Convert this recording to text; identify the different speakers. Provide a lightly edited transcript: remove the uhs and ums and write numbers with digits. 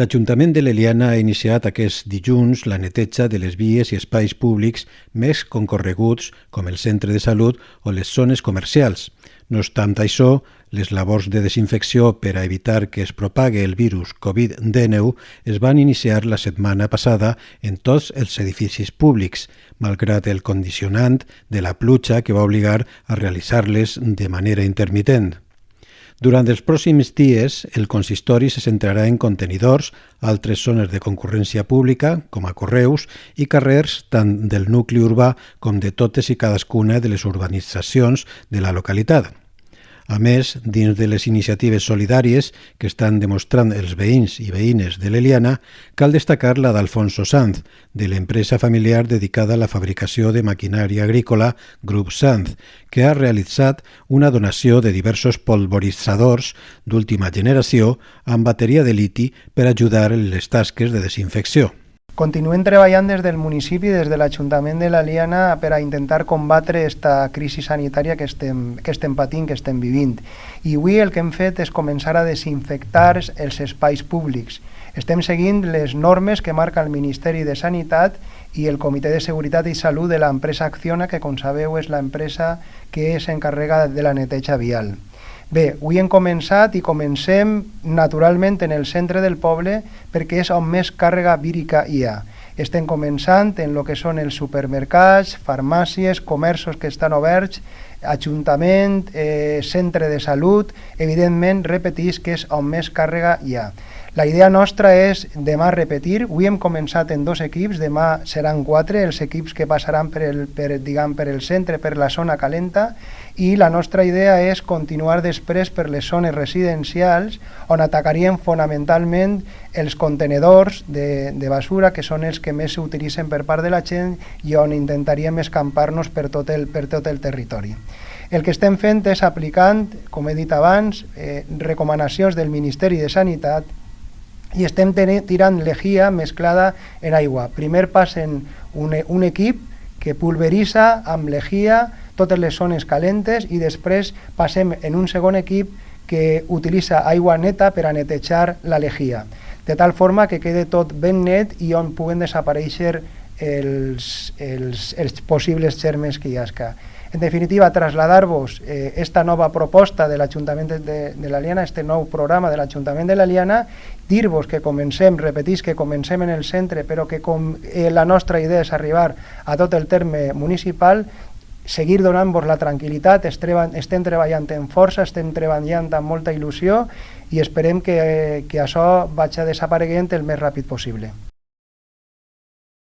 Speaker 1: L'Ajuntament de l'Eliana ha iniciat aquest dilluns la neteja de les vies i espais públics més concorreguts, com el centre de salut o les zones comercials. No obstant això, les labors de desinfecció per a evitar que es propague el virus Covid-19 es van iniciar la setmana passada en tots els edificis públics, malgrat el condicionant de la pluja que va obligar a realitzar-les de manera intermitent. Durant els pròxims dies, el consistori se centrarà en contenidors, altres zones de concurrència pública, com a correus, i carrers tant del nucli urbà com de totes i cadascuna de les urbanitzacions de la localitat. A més, dins de les iniciatives solidàries que estan demostrant els veïns i veïnes de l'Eliana, cal destacar la d'Alfonso Sanz, de l'empresa familiar dedicada a la fabricació de maquinària agrícola Grup Sanz, que ha realitzat una donació de diversos polvoritzadors d'última generació amb bateria de liti per ajudar en les tasques de desinfecció.
Speaker 2: Continuem treballant des del municipi, des de l'Ajuntament de l'Eliana, per a intentar combatre aquesta crisi sanitària que estem patint, que estem vivint. I avui el que hem fet és començar a desinfectar els espais públics. Estem seguint les normes que marca el Ministeri de Sanitat i el Comitè de Seguretat i Salut de l'empresa Acciona, que com sabeu és l'empresa que s'encarrega de la neteja vial. Bé, avui hem començat i comencem naturalment en el centre del poble perquè és on més càrrega vírica hi ha. Estem començant en el que són els supermercats, farmàcies, comerços que estan oberts, ajuntament, centre de salut, evidentment, repetís que és on més càrrega hi ha. La idea nostra és demà repetir. Avui hem començat en 2 equips, demà seran 4 els equips que passaran per el centre, per la zona calenta, i la nostra idea és continuar després per les zones residencials on atacaríem fonamentalment els contenedors de basura, que són els que més s'utilitzen per part de la gent i on intentaríem escampar-nos per tot el territori. El que estem fent és aplicant, com he dit abans, recomanacions del Ministeri de Sanitat i estem tirant lejia mesclada en aigua. Primer passen un equip que pulveritza amb lejia totes les zones calentes i després passem en un segon equip que utilitza aigua neta per a netejar la lejia, de tal forma que quede tot ben net i on puguen desaparèixer els possibles germes que hi hagi. En definitiva, traslladar-vos esta nova proposta de l'Ajuntament de l'Eliana, este nou programa de l'Ajuntament de l'Eliana, dir-vos que comencem, repetís que comencem en el centre, però que la nostra idea és arribar a tot el terme municipal, seguir donant-vos la tranquil·litat, estem treballant en força, estem treballant amb molta il·lusió i esperem que això vagi desapareguent el més ràpid possible.